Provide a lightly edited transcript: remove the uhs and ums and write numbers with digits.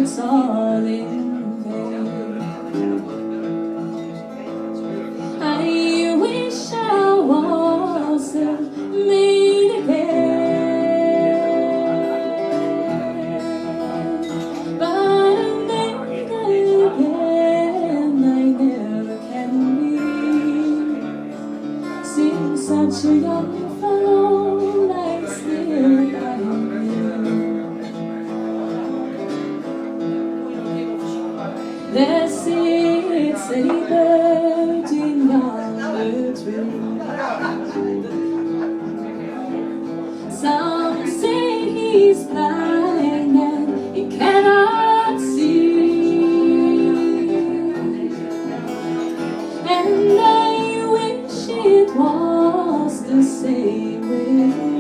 it's all in vain. I wish I wasn't made again, but I'm made again. I never can be. Seems such a young fellow, like still I am. There sits a bird in yonder tree. Some say he's blind and he cannot see, and I wish it was the same with me.